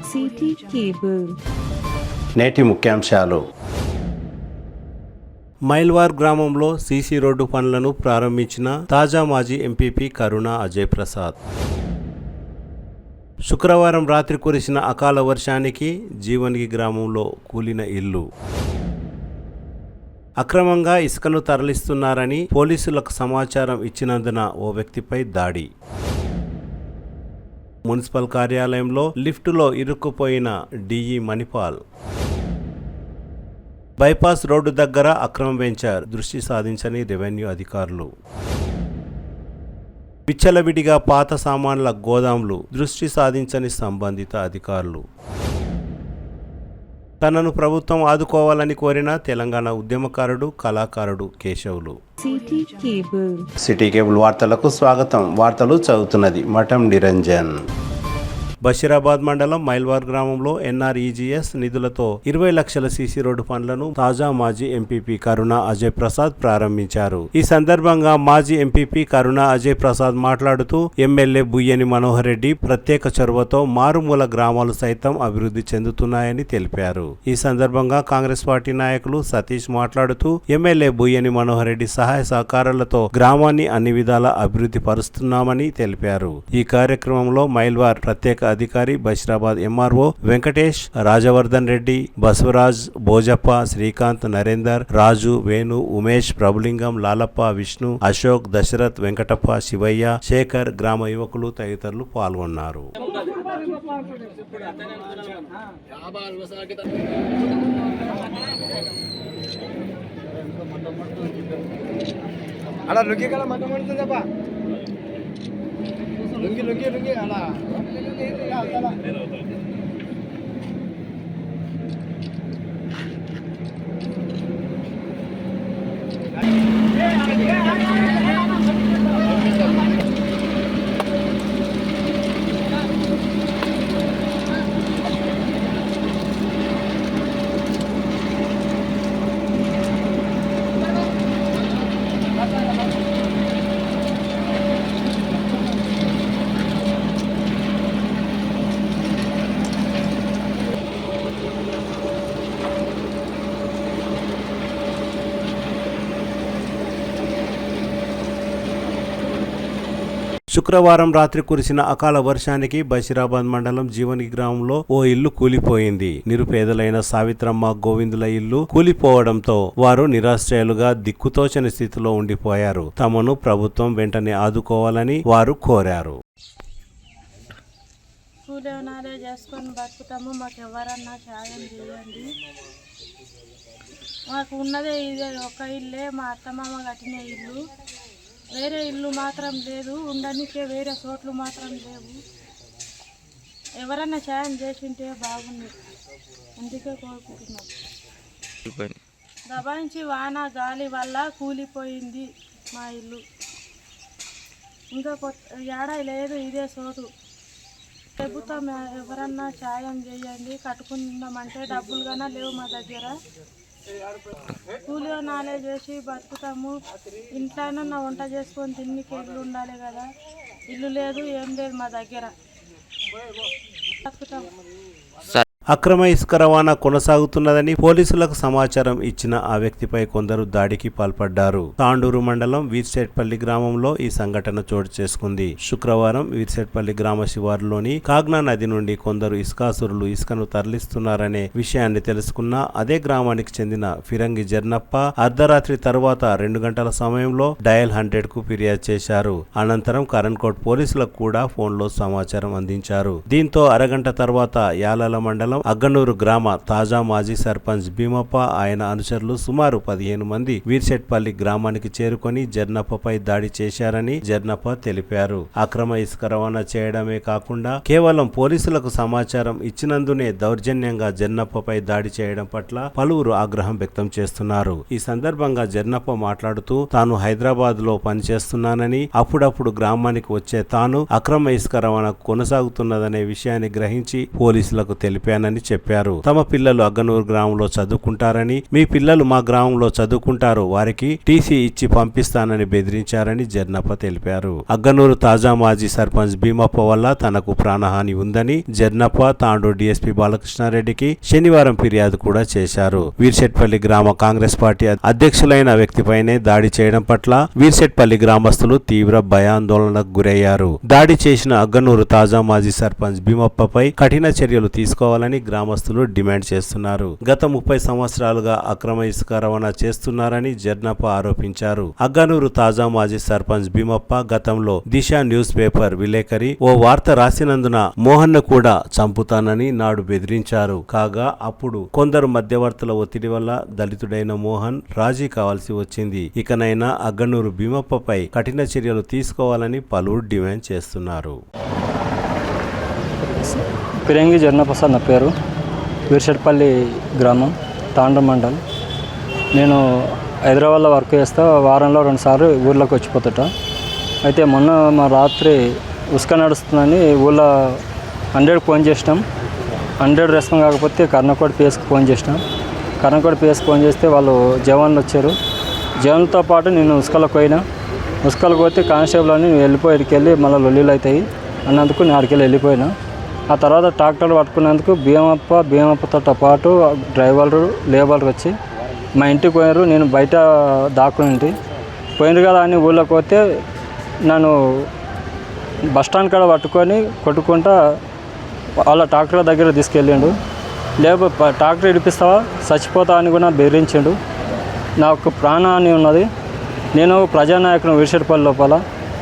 City cable. నేటి ముఖ్యాంశాలు. మైల్వార్ గ్రామంలో సీసీ రోడ్డు పనులను ప్రారంభించిన తాజా మాజీ ఎంపీపీ కరుణ అజయ్ ప్రసాద్. శుక్రవారం రాత్రి కురిసిన అకాల వర్షానికి జీవన్గి గ్రామంలో కూలిన ఇల్లు. అక్రమంగా ఇసుకను తరలిస్తున్నారని పోలీసులకు సమాచారం ఇచ్చినందున ఓ వ్యక్తిపై దాడి. మున్సిపల్ కార్యాలయంలో లిఫ్టులో ఇరుక్కుపోయిన డిఈ మణిపాల్. బైపాస్ రోడ్డు దగ్గర అక్రమ వెంచర్ దృష్టి సాధించని రెవెన్యూ అధికారులు. విచ్చలవిడిగా పాత సామాన్ల గోదాంలు దృష్టి సాధించని సంబంధిత అధికారులు. తనను ప్రభుత్వం ఆదుకోవాలని కోరిన తెలంగాణ ఉద్యమకారుడు, కళాకారుడు కేశవులు. సిటీ కేబుల్ వార్తలకు స్వాగతం. వార్తలు చదువుతున్నది మఠం నిరంజన్. బషీరాబాద్ మండలం మైల్వార్ గ్రామంలో ఎన్ఆర్ఈజీఎస్ నిధులతో 20 లక్షల సీసీ రోడ్డు పనులను తాజా మాజీ ఎంపీపీ కరుణ అజయ్ ప్రసాద్ ప్రారంభించారు. ఈ సందర్భంగా మాజీ ఎంపీపీ కరుణ అజయ్ ప్రసాద్ మాట్లాడుతూ ఎమ్మెల్యే బుయ్యని మనోహర్ రెడ్డి ప్రత్యేక చొరవతో మారుమూల గ్రామాలు సైతం అభివృద్ధి చెందుతున్నాయని తెలిపారు. ఈ సందర్భంగా కాంగ్రెస్ పార్టీ నాయకులు సతీష్ మాట్లాడుతూ ఎమ్మెల్యే బుయ్యని మనోహర్ రెడ్డి సహాయ సహకారాలతో గ్రామాన్ని అన్ని విధాల అభివృద్ధి పరుస్తున్నామని తెలిపారు. ఈ కార్యక్రమంలో మైల్వార్ ప్రత్యేక అధికారి, బషీరాబాద్ ఎంఆర్ఓ వెంకటేష్, రాజవర్ధన్ రెడ్డి, బసవరాజ్, భోజప్ప, శ్రీకాంత్, నరేందర్, రాజు, వేణు, ఉమేష్, ప్రభులింగం, లాలప్ప, విష్ణు, అశోక్, దశరథ్, వెంకటప్ప, శివయ్య, శేఖర్, గ్రామ యువకులు తదితరులు పాల్గొన్నారు. అలా లుంగి కదా మతం పడుతుందప్పా, లుంగి లుంగి లుంగి అలా శుక్రవారం రాత్రి కురిసిన అకాల వర్షానికి బషీరాబాద్ మండలం జీవన్గి గ్రామంలో ఓ ఇల్లు కూలిపోయింది. నిరుపేదలైన సావిత్రమ్మ, గోవిందుల ఇల్లు కూలిపోవడంతో వారు నిరాశ్రయాలుగా దిక్కుతోచని స్థితిలో ఉండిపోయారు. తమను ప్రభుత్వం వెంటనే ఆదుకోవాలని వారు కోరారు. కూలీనాలే చేసుకొని బతుకుతాము, మాకు ఎవరన్నా సాయం చేయండి. మాకు ఉన్నదే ఇదే ఒక ఇల్లే, మా అత్తమామ కట్టిన ఇల్లు. వేరే ఇల్లు మాత్రం లేదు, ఉండడానికే వేరే చోట్లు మాత్రం లేవు. ఎవరన్నా సాయం చేసింటే బాగుంది, అందుకే కోరుకుంటున్నాం. దబాయించి వాన గాలి వల్ల కూలిపోయింది మా ఇల్లు. ఇంకా ఏడాది లేదు, ఇదే చోటు. ప్రభుత్వం ఎవరన్నా సాయం చేయండి, కట్టుకుందామంటే డబ్బులు కన్నా లేవు మా దగ్గర. కూలి నాలే చేసి బతుకుతాము, ఇంట్లోనన్నా వంట చేసుకొని తిన్నికి ఇల్లు ఉండాలి కదా. ఇల్లు లేదు, ఏం లేదు మా దగ్గర, బతుకుతాము. అక్రమ ఇసుక రవాణా కొనసాగుతున్నదని పోలీసులకు సమాచారం ఇచ్చిన ఆ వ్యక్తిపై కొందరు దాడికి పాల్పడ్డారు. తాండూరు మండలం వీర్సేట్పల్లి గ్రామంలో ఈ సంఘటన చోటు చేసుకుంది. శుక్రవారం వీర్సేట్పల్లి గ్రామ శివారులోని కాగ్నా నది నుండి కొందరు ఇసుకాసురులు ఇసుకను తరలిస్తున్నారనే విషయాన్ని తెలుసుకున్న అదే గ్రామానికి చెందిన ఫిరంగి జర్నప్ప అర్ధరాత్రి తరువాత 2 గంటల సమయంలో డయల్ 100 కు ఫిర్యాదు చేశారు. అనంతరం కరణ్కోట్ పోలీసులకు కూడా ఫోన్లో సమాచారం అందించారు. దీంతో అరగంట తర్వాత యాలాల మండలం అగ్గనూరు గ్రామ తాజా మాజీ సర్పంచ్ భీమప్ప, ఆయన అనుచరులు సుమారు 15 మంది వీర్సేట్పల్లి గ్రామానికి చేరుకొని జర్నప్పపై దాడి చేశారని జర్నప్ప తెలిపారు. అక్రమ ఇసుక రవాణా చేయడమే కాకుండా కేవలం పోలీసులకు సమాచారం ఇచ్చినందునే దౌర్జన్యంగా జర్నప్పపై దాడి చేయడం పట్ల పలువురు ఆగ్రహం వ్యక్తం చేస్తున్నారు. ఈ సందర్భంగా జర్నప్ప మాట్లాడుతూ తాను హైదరాబాద్ లో పనిచేస్తున్నానని, అప్పుడప్పుడు గ్రామానికి వచ్చే తాను అక్రమ ఇసుక రవాణా కొనసాగుతున్నదనే విషయాన్ని గ్రహించి పోలీసులకు తెలిపానని ఇస్తానని చెప్పారు. తమ పిల్లలు అగ్గనూరు గ్రామంలో చదువుకుంటారని, మీ పిల్లలు మా గ్రామంలో చదువుకుంటారు, వారికి టీసీ ఇచ్చి పంపిస్తానని బెదిరించారని జర్నప్ప తెలిపారు. అగ్గనూరు తాజా మాజీ సర్పంచ్ భీమప్ప వల్ల తనకు ప్రాణహాని ఉందని జర్నప్ప తాండూరు డీఎస్పీ బాలకృష్ణారెడ్డికి శనివారం ఫిర్యాదు కూడా చేశారు. వీర్శెట్పల్లి గ్రామ కాంగ్రెస్ పార్టీ అధ్యక్షులైన వ్యక్తిపైనే దాడి చేయడం పట్ల వీర్శెట్పల్లి గ్రామస్తులు తీవ్ర భయాందోళనకు గురయ్యారు. దాడి చేసిన అగ్గనూరు తాజా మాజీ సర్పంచ్ భీమప్పపై కఠిన చర్యలు తీసుకోవాలని గ్రామస్తులు డిమాండ్ చేస్తున్నారు. గత 30 సంవత్సరాలుగా అక్రమ ఇసుక రవాణా చేస్తున్నారని జర్నప్ప ఆరోపించారు. అగ్గనూరు తాజా మాజీ సర్పంచ్ భీమప్ప గతంలో దిశ న్యూస్ పేపర్ విలేకరి ఓ వార్త రాసినందున మోహన్ ను కూడా చంపుతానని నాడు బెదిరించారు. కాగా అప్పుడు కొందరు మధ్యవర్తుల ఒత్తిడి వల్ల దళితుడైన మోహన్ రాజీ కావాల్సి వచ్చింది. ఇకనైనా అగ్గనూరు భీమప్పపై కఠిన చర్యలు తీసుకోవాలని పలువురు డిమాండ్ చేస్తున్నారు. పిరంగి జర్నప్రసాద్ నా పేరు. వీర్శెట్పల్లి గ్రామం, తాండ్ర మండల్. నేను హైదరాబాద్లో వర్క్ చేస్తా. వారంలో 2 సార్లు ఊర్లోకి వచ్చిపోతుంటా. అయితే మొన్న మా రాత్రి ఉసుక నడుస్తుందని ఊళ్ళో 100 ఫోన్ చేసినాం. 100 రెస్పాన్స్ కాకపోతే కర్ణకోట పిఎస్కి ఫోన్ చేసినాం. కర్ణకోట పిఎస్కి ఫోన్ చేస్తే వాళ్ళు జవాన్లు వచ్చారు. జవాన్లతో పాటు నేను ఉసుకలకు పోయినా. ఉసుకలకు పోతే కానిస్టేబుల్ అని వెళ్ళి మళ్ళీ లొల్లీలు అవుతాయి అన్నందుకు నేను ఆడికి వెళ్ళిపోయినా. ఆ తర్వాత ట్రాక్టర్ పట్టుకున్నందుకు భీమప్పతో పాటు డ్రైవర్లు లేబర్లు వచ్చి మా ఇంటికి పోయారు. నేను బయట దాక్కుని పోయినారు కదా అని ఊళ్ళోకి పోతే నన్ను బస్టాండ్ కాడ పట్టుకొని కొట్టుకుంటా వాళ్ళ ట్రాక్టర్ దగ్గర తీసుకెళ్ళిండు. లేకపోతే ట్రాక్టర్ ఇడిపిస్తావా చచ్చిపోతా అని కూడా బెదిరించిండు. నాకు ప్రాణహాని ఉన్నది. నేను ప్రజానాయకుని వీర్శెట్పల్లి లోపల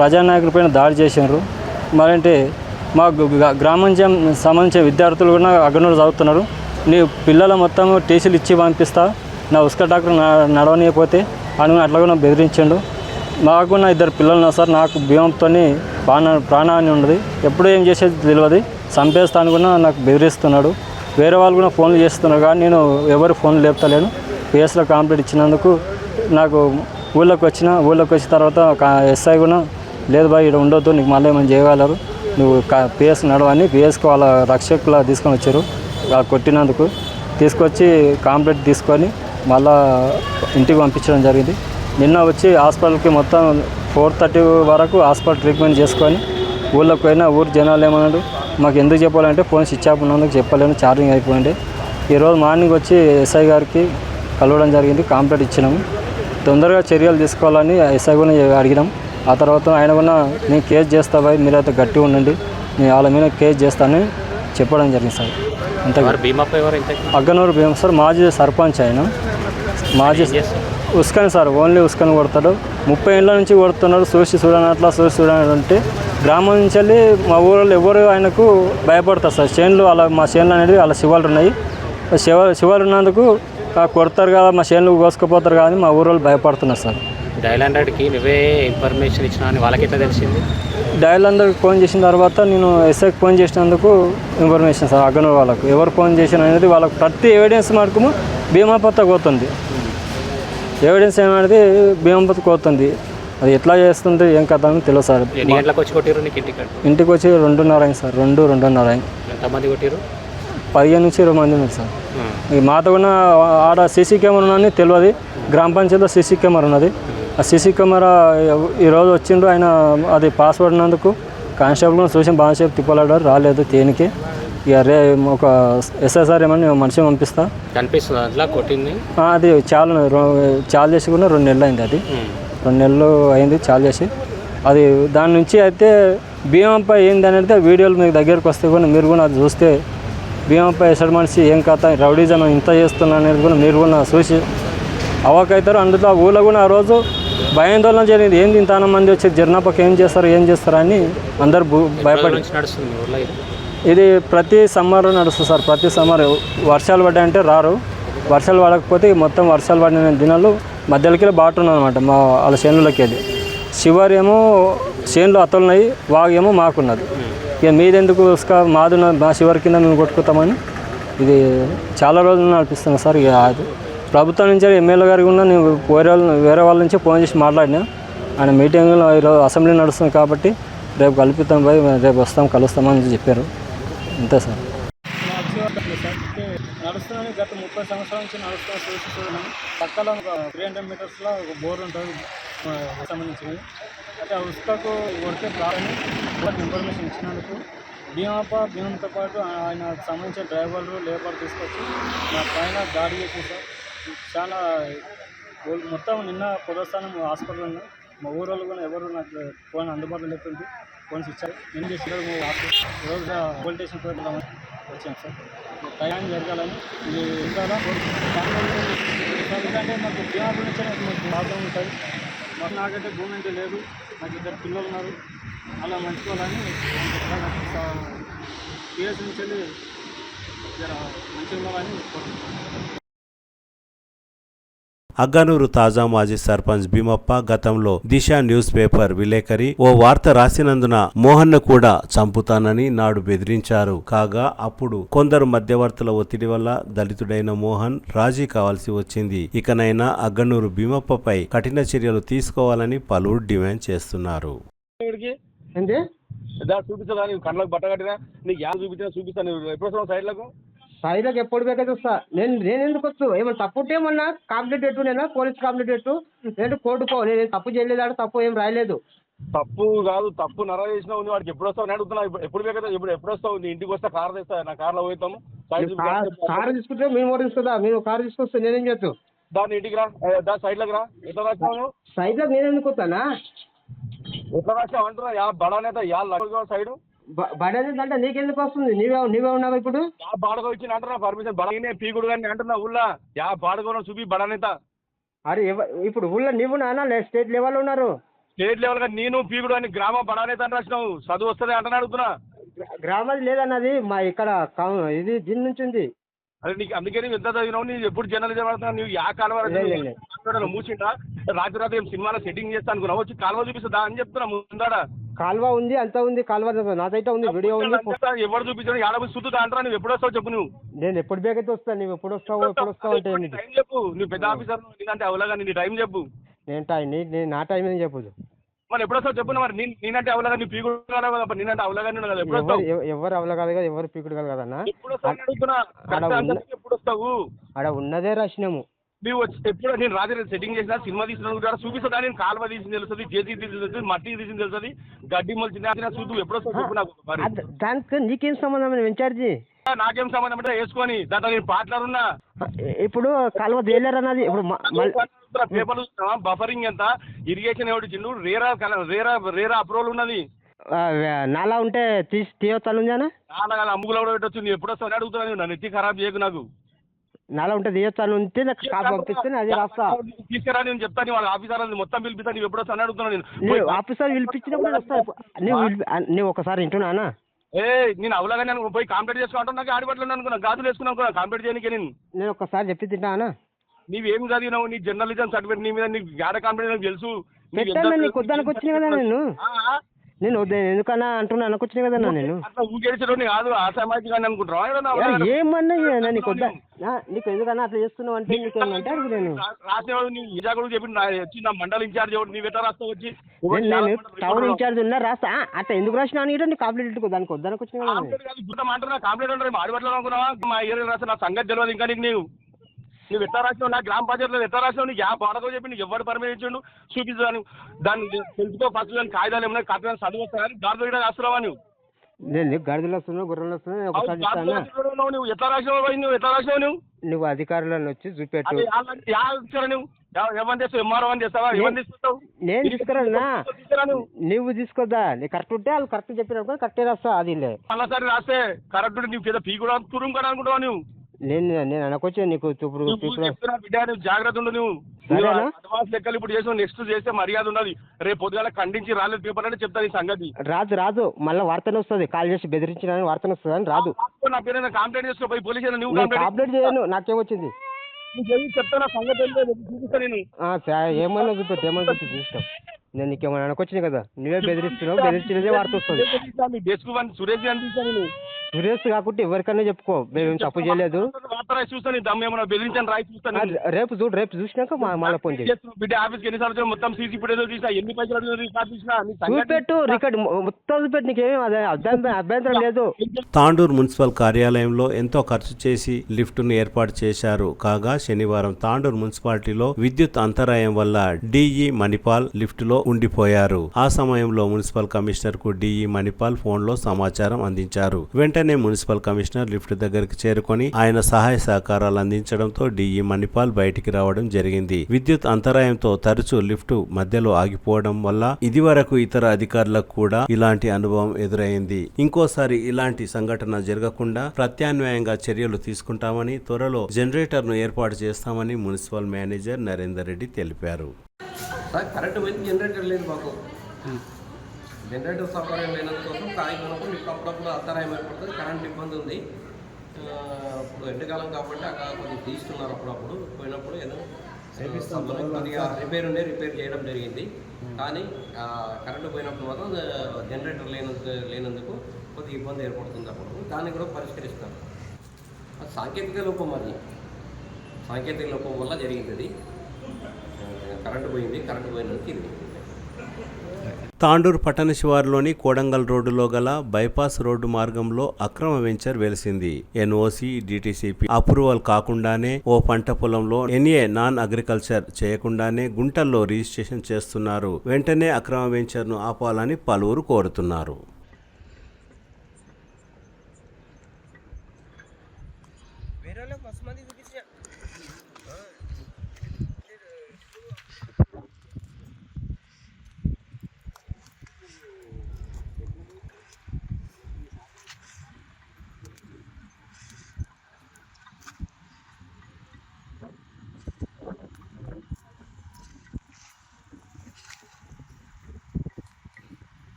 ప్రజానాయకుని పైన దాడి చేసినారు. మరంటే మా గ్రామం సంబంధించిన విద్యార్థులు కూడా అగ్గనూరు చదువుతున్నారు. నీ పిల్లల మొత్తం టీసీలు ఇచ్చి పంపిస్తా, నా ఉసుక ట్రాక్టర్ నడవనీయకపోతే అని అట్లా కూడా బెదిరించిండు. నాకు కూడా 2 పిల్లలు ఉన్నారు సార్. నాకు భీమంతో ప్రాణహాని ఉన్నది. ఎప్పుడు ఏం చేసేది తెలియదు. చంపేస్తాను కూడా నాకు బెదిరిస్తున్నాడు. వేరే వాళ్ళు కూడా ఫోన్లు చేస్తున్నారు కానీ నేను ఎవరు ఫోన్లు లేపుతలేను. పిఎస్లో కంప్లీట్ ఇచ్చినందుకు నాకు ఊళ్ళోకి వచ్చిన తర్వాత ఎస్ఐ కూడా లేదు బాయ్ ఇక్కడ ఉండొద్దు, నీకు మళ్ళీ ఏమైనా చేయగలరు, నువ్వు పిఎస్ నడవని పిఎస్కి వాళ్ళ రక్షకులా తీసుకొని వచ్చారు. కొట్టినందుకు తీసుకొచ్చి కంప్లీట్ తీసుకొని మళ్ళా ఇంటికి పంపించడం జరిగింది. నిన్న వచ్చి హాస్పిటల్కి మొత్తం 4:30 వరకు హాస్పిటల్ ట్రీట్మెంట్ చేసుకొని ఊళ్ళోకి పోయినా. ఊరు జనాలు ఏమన్నాడు, మాకు ఎందుకు చెప్పాలంటే ఫోన్ స్విచ్ ఆఫ్ ఉన్నందుకు చెప్పలేను, ఛార్జింగ్ అయిపోయింది. ఈరోజు మార్నింగ్ వచ్చి ఎస్ఐ గారికి కలవడం జరిగింది. కంప్లీట్ ఇచ్చినాము. తొందరగా చర్యలు తీసుకోవాలని ఎస్ఐ కూడా అడిగినాం. ఆ తర్వాత ఆయన కూడా నేను కేసు చేస్తా బాయ్, మీరైతే గట్టిగా ఉండండి, నేను వాళ్ళ మీద కేసు చేస్తానని చెప్పడం జరిగింది సార్. అంతే. అగ్గనూరు భీమ సార్ మాజీ సర్పంచ్. ఆయన మాజీ ఉస్కని సార్, ఓన్లీ ఉస్కని కొడతాడు. 30 ఏళ్ళ నుంచి కొడుతున్నాడు. చూసి చూడని అంటే గ్రామం నుంచి వెళ్ళి మా ఊళ్ళో ఎవరు ఆయనకు భయపడతారు సార్. చేనులు అలా మా చేనులు అనేది అలా శివాలు ఉన్నాయి. శివాలు ఉన్నందుకు కొడతారు కదా, మా చేనులు కోసుకుపోతారు కానీ మా ఊళ్ళో భయపడుతున్నారు సార్. డైలాండర్కి నువ్వే ఇన్ఫర్మేషన్ ఇచ్చినా అని వాళ్ళకి ఎట్లా తెలిసింది? డైలాండర్కి ఫోన్ చేసిన తర్వాత నేను ఎస్ఐకి ఫోన్ చేసినందుకు ఇన్ఫర్మేషన్ సార్. అగ్గనూరు వాళ్ళకు ఎవరు ఫోన్ చేసిన అనేది వాళ్ళకు ప్రతి ఎవిడెన్స్ మటుకు భీమాపత్త కోతుంది. ఎవిడెన్స్ ఏమనేది భీమాపత్త కోతుంది. అది ఎట్లా చేస్తుంది ఏం కథ అని తెలియదు సార్. ఎన్ని గంటలకు వచ్చి కొట్టిరు నీకు ఇంటికి వచ్చి 2:30 అయింది సార్. 2:30 అయింది. ఎంతమంది కొట్టిరు? 15 నుంచి 20 మంది ఉన్నారు సార్. మాతో కూడా ఆడ సీసీ కెమెరా ఉన్నది తెలియదు. గ్రామ పంచాయతీలో సీసీ కెమెరా ఉన్నది. ఆ సీసీ కెమెరా ఈరోజు వచ్చిండు ఆయన. అది పాస్వర్డ్ ఉన్నందుకు కానిస్టేబుల్ చూసి బాగాసేపు తిప్పలాడారు, రాలేదు దేనికి. ఇక ఒక ఎస్ఐసార్ ఏమని మనిషి పంపిస్తా కనిపిస్తుంది అట్లా కొట్టింది. అది చాలు చేసి కూడా 2 నెలలు అయింది. అది 2 నెలలు అయింది చాలు చేసి. అది దాని నుంచి అయితే భీమంపై ఏంది అనేది వీడియోలు మీకు దగ్గరకు వస్తే కూడా మీరు కూడా అది చూస్తే భీమంపై ఎసడు మనిషి ఏం కథ, రౌడీజం ఇంత చేస్తున్నా అనేది కూడా మీరు కూడా చూసి అవాకవుతారు. అందులో ఊళ్ళో కూడా ఆ రోజు భయాందోళన జరిగింది. ఏంది ఇంత మంది వచ్చి జర్నప్పకి ఏం చేస్తారు అని అందరు భయపడి. ఇది ప్రతి సమ్మర్ నడుస్తుంది సార్. ప్రతి సమ్మర్ వర్షాలు పడ్డాయంటే రారు. వర్షాలు పడకపోతే మొత్తం వర్షాలు పడిన దినాలు మధ్యలోకి బాటున్నాం అనమాట. మా వాళ్ళ చేనులకి వెళ్ళి చివరి ఏమో చేనులు అతలున్నాయి, వాగేమో మాకున్నది. ఇక మీదెందుకు మాదున్న మా చివరి కింద మేము కొట్టుకుతామని ఇది చాలా రోజులు నడిపిస్తున్నాం సార్. ఇక అది ప్రభుత్వం నుంచి ఎమ్మెల్యే గారికి కూడా నేను వేరే వాళ్ళ నుంచి ఫోన్ చేసి మాట్లాడినా. ఆయన మీటింగ్లో ఈరోజు అసెంబ్లీ నడుస్తుంది కాబట్టి రేపు కలుపుతాం పోయి రేపు వస్తాం కలుస్తామని చెప్పారు. అంతే సార్. గత 30 సంవత్సరాల నుంచి నడుస్తున్న చూస్తున్నాం. పక్కన ఒక 300 మీటర్స్లో ఒక బోర్ ఉంటుంది సంబంధించినది. అయితే ఆ ఉసుకకు కొడితే ప్రాణాన్ని ఇన్ఫర్మేషన్ ఇచ్చినందుకు భీమంతో పాటు ఆయన సంబంధించిన డ్రైవర్లు లేబర్ తీసుకొచ్చి నా పైన దాడి చేసి సార్ చాలా మొత్తం నిన్న ప్రదర్శనం హాస్పిటల్ ఉన్నాయి. మా ఊరోళ్ళు కూడా ఎవరు నాకు ఫోన్ అందుబాటులో లేకుంది. ఫోన్స్ ఇచ్చారు. ఏం చేసినారు ఈరోజు పోలీస్ స్టేషన్ కూడా వచ్చాను సార్. ప్రయాణం జరగాలని ఇది ఇంకా ఎందుకంటే మాకు భీమాపూర్ నుంచి మాకు ప్రాబ్లం ఉంటుంది. మాకు నాకైతే భూమి అంటే లేదు. నాకు 2 పిల్లలు ఉన్నారు. అలా మంచుకోవాలని పిఎస్ నుంచి వెళ్ళి మంచిగా ఉండాలని కోరుకుంటున్నాను. అగ్గనూరు తాజా మాజీ సర్పంచ్ భీమప్ప గతంలో దిశ న్యూస్ పేపర్ విలేకరి ఓ వార్త రాసినందున మోహన్ను కూడా చంపుతానని నాడు బెదిరించారు. కాగా అప్పుడు కొందరు మధ్యవర్తుల ఒత్తిడి వల్ల దళితుడైన మోహన్ రాజీ కావాల్సి వచ్చింది. ఇకనైనా అగ్గనూరు భీమప్పపై కఠిన చర్యలు తీసుకోవాలని పలువురు డిమాండ్ చేస్తున్నారు. చూపిస్తా కళ్ళకు బట్ట కట్టినా నీకు యాద చూపిస్తాను. ఎప్పుడు సైడ్లకు సైడ్లోకి ఎప్పుడు బేకైతే వస్తా. నేను ఎందుకు వచ్చు? ఏమన్నా తప్పు ఉంటే ఏమన్నా కంప్లీట్ పెట్టు, నేను పోలీస్ కంప్లీట్ పెట్టు, నేను కోర్టుకో. నేను తప్పు చేయలేదు, తప్పు ఏం రాయలేదు. తప్పు కాదు, తప్పు నర చేసినావు. వాడికి ఎప్పుడు వస్తావు అని అడుగుతున్నా. ఎప్పుడు బేకైతే ఎప్పుడు వస్తావు? నీ ఇంటికి వస్తే కారు తెస్తా, నా కార్లో పోతాము. కారు తీసుకుంటే మేము కూడా తీసుకుందా? మేము కారు తీసుకొస్తే నేనేం చేస్తూ దాన్ని ఇంటికి రా, దా సైడ్లోకి రా. ఎట్లా రాసినావు? సైడ్లోకి నేను ఎందుకు వస్తానా? ఎట్లా రాసినావు అంటున్నా? యా బడానేత యా సైడ్ బడేది అంటే నీకెందుకు వస్తుంది? నీవే ఉన్నావు ఇప్పుడు. యా బాడగో ఇచ్చిన అంటున్నా పర్మిషన్. బడనే పీకుడు కానీ అంటున్నా ఊళ్ళో యా బాడగో చూపి బడానేత. అరే ఇప్పుడు ఊళ్ళో నీవు నాన్న స్టేట్ లెవెల్ ఉన్నారు. స్టేట్ లెవెల్ గా నేను పీకుడు అని గ్రామ బడానేత అని రాసినావు. చదువు వస్తుంది అంటని అడుగుతున్నా. గ్రామాది లేదన్నది మా ఇక్కడ ఇది దీని నుంచి ఉంది. అదే నీకు అందుకే నువ్వు ఎంత చదివినావు? నీవు ఎప్పుడు జర్నలిజం పడుతున్నావు? నువ్వు యా కాలువ మూసింటా రాత్రి ఏం సినిమాలో సెట్టింగ్ చేస్తా అనుకున్నావు. వచ్చి కాలువ చూపిస్తుందా అని చెప్తున్నా. ముందాడా కాలువ ఉంది, అంతా ఉంది. కాలువ నాదైతే ఉంది, వీడియో ఉంది. ఎవరు చూపించాడు? ఏడాది సుద్దుతా అంటారా? నువ్వు ఎప్పుడు వస్తావు చెప్పు. నువ్వు నేను ఎప్పుడు బేకైతే వస్తాను. నువ్వు ఎప్పుడు వస్తావు అంటే టైం చెప్పు. నువ్వు పెద్ద ఆఫీసర్ నీకంటే అవలాగా నీ టైం చెప్పు. నేను నా టైం ఏం చెప్పదు. మరి ఎప్పుడు వస్తావు చెప్పు. మరి నేనంటే అవలాగా నీ పీకుడు కదా, నేనంటే అవలాగా కదా. ఎప్పుడు వస్తావు? ఎవరు అవల కాదు కదా, ఎవరు పీకుడు కాదు కదన్నా. ఎప్పుడు వస్తావు అడుగుతున్నా. ఎప్పుడు వస్తావు? అక్కడ ఉన్నదే రాసినాము. నువ్వు వచ్చి ఎప్పుడు నేను రాత్రి సెట్టింగ్ చేసిన సినిమా తీసిన చూపిస్తుందా? నేను కాలువ తీసింది తెలుస్తుంది, జేసీ తీసింది తెలుస్తుంది, మట్టి తీసింది తెలుస్తుంది, గడ్డి మొలిచింది చూద్దు. ఎప్పుడు వస్తావు చెప్పు నాకు. దానికి నీకేం సంబంధం? ఇన్ఛార్జి నాకేం సంబంధం అంటే వేసుకొని దాంట్లో నేను పాటలున్నా. ఇప్పుడు కాలువ తేలేరు అన్నది. ఇప్పుడు పేపర్లు బఫరింగ్ ఎంత, ఇరిగేషన్ ఎవడిచ్చిండు, రేరా అప్రూవల్ ఉన్నది. నాలా ఉంటే తీయొచ్చాను నాలా కాదు, అమ్ముగులో కూడా పెట్టొచ్చు. నువ్వు ఎప్పుడు వస్తావు అడుగుతున్నాను. నన్ను ఎత్తి ఖరాబ్ చేయకు. నాకు నాలా ఉంటే తీయొచ్చాను ఉంటే నాకు కాపు పంపిస్తే అది రాస్తా. తీసుకురా, నేను చెప్తాను. వాళ్ళ ఆఫీసర్ మొత్తం పిలిపిస్తాను. నువ్వు ఎప్పుడు వస్తాను అడుగుతున్నాను. నేను ఆఫీసర్ పిలిపించినప్పుడు వస్తా. నువ్వు ఒకసారి వింటున్నానా? నేను అవలాగా నేను పోయి కంప్లీట్ చేసుకుంటాను. నాకు ఆడిపట్లు అనుకున్నా, గాజులు వేసుకున్నాను కంప్లీట్ చేయడానికి. నేను ఒక్కసారి చెప్పి తింటానా? నీవేం చదివినావు? నీ జర్నలిజం సర్టిఫికేట్ నీ మీద నీకు గాడ కంప్లీట్ నాకు తెలుసు. నీకు వద్దనకు వచ్చినాయి కదా. నేను ఎందుకన్నా అంటున్నా అనుకొచ్చినాయి కదా. నేను అట్లా ఊగేసేటోని కాదు, అసామాజిక అనుకుంటున్నావు. ఏమన్నా నీకు వద్దా? నీకు ఎందుకన్నా అట్లా చేస్తున్నావు అంటే నీకేమంటే అడుగు. నేను రాసేవాడు నీ నిజాకుడు చెప్పి వచ్చి నా మండల ఇన్ఛార్జ్ ఎవరు నీ వెంట రాస్తా వచ్చి నేను టౌన్ ఇన్ఛార్జ్ ఉన్నా రాస్తా. అట్లా ఎందుకు రాసినా నీ కంప్లీట్ దానికి వద్దనకు వచ్చినా అంటున్నా. కంప్లీట్ ఉంటారు ఆడిపట్లు అనుకున్నావా? మా ఏరియా రాస్తా. నా సంగతి తెలియదు ఇంకా నీకు. నువ్వు ఎట్లా రాసినావు? నా గ్రామ పంచాయతీలో ఎట్లా రాసినావు? నీకు యా బాడకో చెప్పి నీకు ఎవరు పర్మిషన్ ఇచ్చిండు చూపించాను. దాన్ని తెలుసుకో ఫస్ట్. దాని కాగితాలు ఏమన్నా కట్టాలని చదువు వస్తాయని గాడిలో కూడా రాస్తున్నావా? నువ్వు నేను గడిదలు వస్తున్నావు, గుర్రెలు వస్తున్నావు. నువ్వు ఎట్లా రాసినావు? నువ్వు ఎట్లా రాసినావు? నువ్వు అధికారులను వచ్చి చూపెట్టు. నువ్వు ఎవరిని చేస్తావు? ఎంఆర్ఓ అని చేస్తావా? ఎవరిని తీసుకుంటావు? నేను తీసుకురా. నువ్వు తీసుకోద్దా? నీకు కరెక్ట్ ఉంటే వాళ్ళు కరెక్ట్ చెప్పినప్పుడు కరెక్టే రాస్తా. అది మళ్ళీసారి రాస్తే కరెక్ట్ ఉంటే నీకు పెద్ద పీ కూడా తురుము కూడా అనుకుంటావా? నువ్వు నేను అనకొచ్చా నీకు బిడ్డ జాగ్రత్త ఉండు. నువ్వు అడ్వాన్స్ లెక్కలు ఇప్పుడు చేసావు. నెక్స్ట్ చేస్తే మర్యాద ఉన్నది. రేపు పొద్దుగాల ఖండించి రాలేదు పేపర్ అంటే చెప్తాను ఈ సంగతి. రాదు మళ్ళీ వార్తనే వస్తుంది. కాల్ చేసి బెదిరించిన వార్తనే వస్తుంది అని రాదు. నా పేరు కంప్లైంట్ చేసుకో పోయి పోలీస్. నువ్వు కంప్లైంట్ చేయను. నాకేమొచ్చింది చెప్తాను. సంగతి చూపిస్తాను నేను. ఏమైనా చూపెట్టు, ఏమైనా చూపి చూస్తావు. నేను నీకేమైనా అనుకొచ్చినాయి కదా. నువ్వే బెదిరిస్తున్నావు. బెదిరించినదే వార్త వస్తుంది. డెస్క్ వన్ సురేష్ అనిపిస్తాను. సీరియస్ కాకుంటే ఎవరికైనా చెప్పుకో, మేము తప్పు చేయలేదు. వార్త రాసి చూస్తాను, దమ్ ఏమన్నా బెదిరించాను రాసి చూస్తాను. రేపు చూసినాక మళ్ళీ ఫోన్ చేయి. బిడ్డ ఆఫీస్కి ఎన్నిసార్లు వచ్చావు, మొత్తం సీసీ ఫుటేజ్ తీసా, ఎన్ని పైసలు తీసినా చూపెట్టు, రికార్డ్ మొత్తం చూపెట్టు, నీకేమీ అభ్యంతరం లేదు. తాండూరు మున్సిపల్ కార్యాలయంలో ఎంతో ఖర్చు చేసి లిఫ్టును ఏర్పాటు చేశారు. కాగా శనివారం తాండూరు మున్సిపాలిటీలో విద్యుత్ అంతరాయం వల్ల డిఈ మణిపాల్ లిఫ్టులో ఉండిపోయారు. ఆ సమయంలో మున్సిపల్ కమిషనర్ కు డిఈ మణిపాల్ ఫోన్ లో సమాచారం అందించారు. వెంటనే మున్సిపల్ కమిషనర్ లిఫ్ట్ దగ్గరికి చేరుకొని ఆయన సహాయ సహకారాలు అందించడంతో డిఈ మణిపాల్ బయటికి రావడం జరిగింది. విద్యుత్ అంతరాయంతో తరచూ లిఫ్ట్ మధ్యలో ఆగిపోవడం వల్ల ఇదివరకు ఇతర అధికారులకు కూడా ఇలాంటి అనుభవం ఎదురైంది. ఇంకోసారి ఇలాంటి సంఘటన జరగకుండా ప్రత్యామ్నాయంగా చర్యలు తీసుకుంటామని, త్వరలో జనరేటర్ ను ఏర్పాటు చేస్తామని మున్సిపల్ మేనేజర్ నరేందర్ రెడ్డి తెలిపారు. కరెంటు పోయింది, జనరేటర్ లేదు మాకు. జనరేటర్ సౌకర్యం లేనందుకోసం కాగిపోయినప్పుడు లిఫ్ట్ అప్పుడప్పుడు అంతరాయం ఏర్పడుతుంది, కరెంట్ ఇబ్బంది ఉంది. ఇప్పుడు ఎండాకాలం కాబట్టి అక్కడ కొద్దిగా తీస్తున్నారు, అప్పుడప్పుడు పోయినప్పుడు ఏదో కొద్దిగా రిపేర్ చేయడం జరిగింది. కానీ కరెంటు పోయినప్పుడు మాత్రం జనరేటర్ లేనందుకు కొద్దిగా ఇబ్బంది ఏర్పడుతుంది. అప్పుడు దాన్ని కూడా పరిష్కరిస్తారు. సాంకేతిక లోపం, అది సాంకేతిక లోపం వల్ల జరిగింది. కరెంటు పోయినందుకు ఇది. తాండూరు పట్టణ శివారులోని కోడంగల్ రోడ్డులో గల బైపాస్ రోడ్డు మార్గంలో అక్రమ వెంచర్ వెలిసింది. ఎన్ఓసి, డిటిసిపి అప్రూవల్ కాకుండానే ఓ పంట పొలంలో ఎన్ఏ నాన్ అగ్రికల్చర్ చేయకుండానే గుంటల్లో రిజిస్ట్రేషన్ చేస్తున్నారు. వెంటనే అక్రమ వెంచర్ ను ఆపాలని పలువురు కోరుతున్నారు.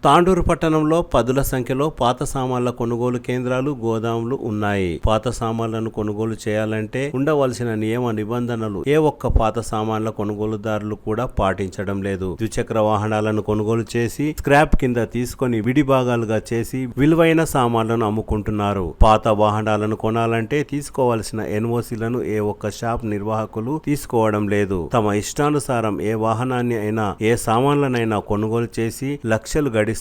తాండూరు పట్టణంలో పదుల సంఖ్యలో పాత సామాన్ల కొనుగోలు కేంద్రాలు, గోదాములు ఉన్నాయి. పాత సామాన్లను కొనుగోలు చేయాలంటే ఉండవలసిన నియమ నిబంధనలు ఏ ఒక్క పాత సామాన్ల కొనుగోలుదారులు కూడా పాటించడం లేదు. ద్విచక్ర వాహనాలను కొనుగోలు చేసి స్క్రాప్ కింద తీసుకొని విడి భాగాలుగా చేసి విలువైన సామాన్లను అమ్ముకుంటున్నారు. పాత వాహనాలను కొనాలంటే తీసుకోవాల్సిన ఎన్ఓసీలను ఏ ఒక్క షాప్ నిర్వాహకులు తీసుకోవడం లేదు. తమ ఇష్టానుసారం ఏ వాహనాన్ని అయినా, ఏ సామాన్లనైనా కొనుగోలు చేసి లక్షలు గడిస్తున్నారు.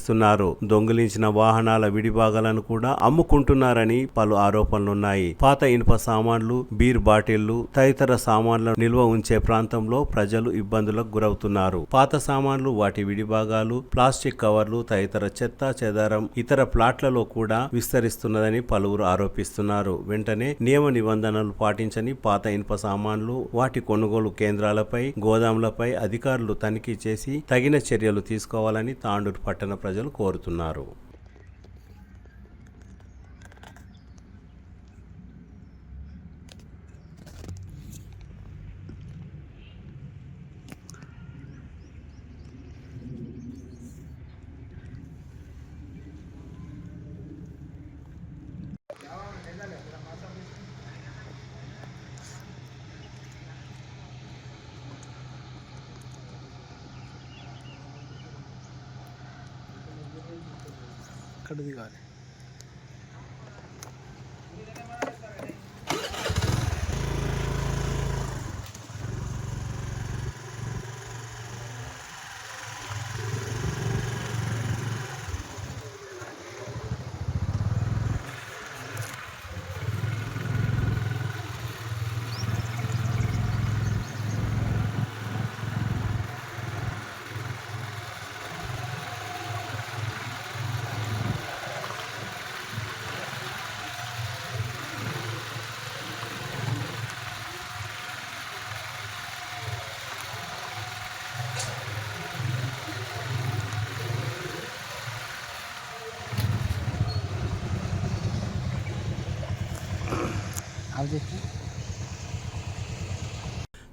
దొంగిలించిన వాహనాల విడిభాగాలను కూడా అమ్ముకుంటున్నారని పలు ఆరోపణలున్నాయి. పాత ఇనుప సామాన్లు, బీర్ బాటిళ్లు తదితర సామాన్లను నిల్వ ఉంచే ప్రాంతంలో ప్రజలు ఇబ్బందులకు గురవుతున్నారు. పాత సామాన్లు, వాటి విడిభాగాలు, ప్లాస్టిక్ కవర్లు తదితర చెత్త చెదారం ఇతర ప్లాట్లలో కూడా విస్తరిస్తున్నదని పలువురు ఆరోపిస్తున్నారు. వెంటనే నియమ నిబంధనలు పాటించని పాత ఇనుప సామాన్లు, వాటి కొనుగోలు కేంద్రాలపై, గోదాములపై అధికారులు తనిఖీ చేసి తగిన చర్యలు తీసుకోవాలని తాండూరు పట్టణ ప్రజలు కోరుతున్నారు.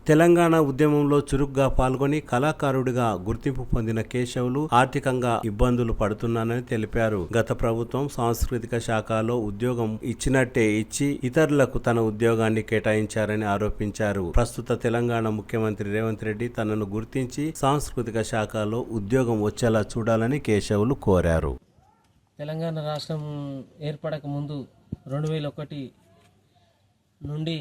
తెలంగాణ ఉద్యమంలో చురుగ్గా పాల్గొని కళాకారుడిగా గుర్తింపు పొందిన కేశవులు ఆర్థికంగా ఇబ్బందులు పడుతున్నానని తెలిపారు. గత ప్రభుత్వం సాంస్కృతిక శాఖలో ఉద్యోగం ఇచ్చినట్టే ఇచ్చి ఇతరులకు తన ఉద్యోగాన్ని కేటాయించారని ఆరోపించారు. ప్రస్తుత తెలంగాణ ముఖ్యమంత్రి రేవంత్ రెడ్డి తనను గుర్తించి సాంస్కృతిక శాఖలో ఉద్యోగం వచ్చేలా చూడాలని కేశవులు కోరారు. తెలంగాణ రాష్ట్రం ఏర్పడక ముందు 2001 నుండి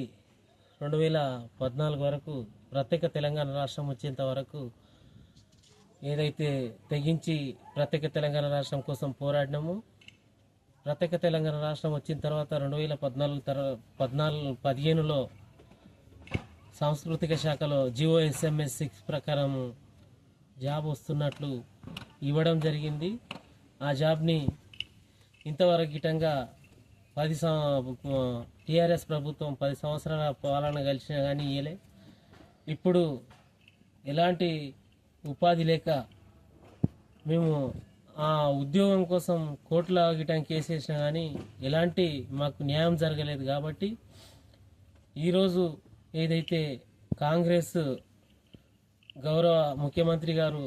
2014 వరకు ప్రత్యేక తెలంగాణ రాష్ట్రం వచ్చేంత వరకు ఏదైతే తెగించి ప్రత్యేక తెలంగాణ రాష్ట్రం కోసం పోరాడినామో, ప్రత్యేక తెలంగాణ రాష్ట్రం వచ్చిన తర్వాత 2015లో సాంస్కృతిక శాఖలో GOSMS 6 ప్రకారం జాబ్ వస్తున్నట్లు ఇవ్వడం జరిగింది. ఆ జాబ్ని ఇంతవరకు గిటంగా టీఆర్ఎస్ ప్రభుత్వం 10 సంవత్సరాల పాలన కలిసినా కానీ ఇయ్యలే. ఇప్పుడు ఎలాంటి ఉపాధి లేక మేము ఆ ఉద్యోగం కోసం కోట్ల గిటం కేసేసినా కానీ ఎలాంటి మాకు న్యాయం జరగలేదు. కాబట్టి ఈరోజు ఏదైతే కాంగ్రెస్ గౌరవ ముఖ్యమంత్రి గారు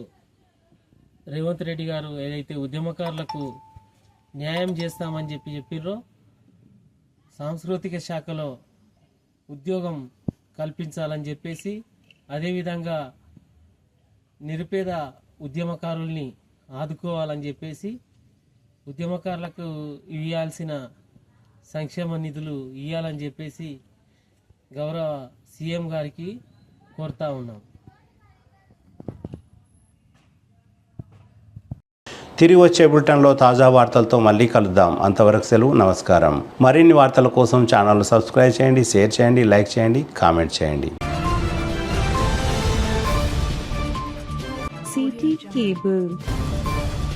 రేవంత్ రెడ్డి గారు ఏదైతే ఉద్యమకారులకు న్యాయం చేస్తామని చెప్పిర్రో, సాంస్కృతిక శాఖలో ఉద్యోగం కల్పించాలని చెప్పేసి, అదేవిధంగా నిరుపేద ఉద్యమకారుల్ని ఆదుకోవాలని చెప్పేసి, ఉద్యమకారులకు ఇవ్వాల్సిన సంక్షేమ నిధులు ఇవ్వాలని చెప్పేసి గౌరవ సీఎం గారికి కోరుతా ఉన్నాం. తిరిగి వచ్చే బులెటిన్లో తాజా వార్తలతో మళ్ళీ కలుద్దాం. అంతవరకు సెలవు, నమస్కారం. మరిన్ని వార్తల కోసం ఛానల్ సబ్స్క్రైబ్ చేయండి, షేర్ చేయండి, లైక్ చేయండి, కామెంట్ చేయండి. CT Cable.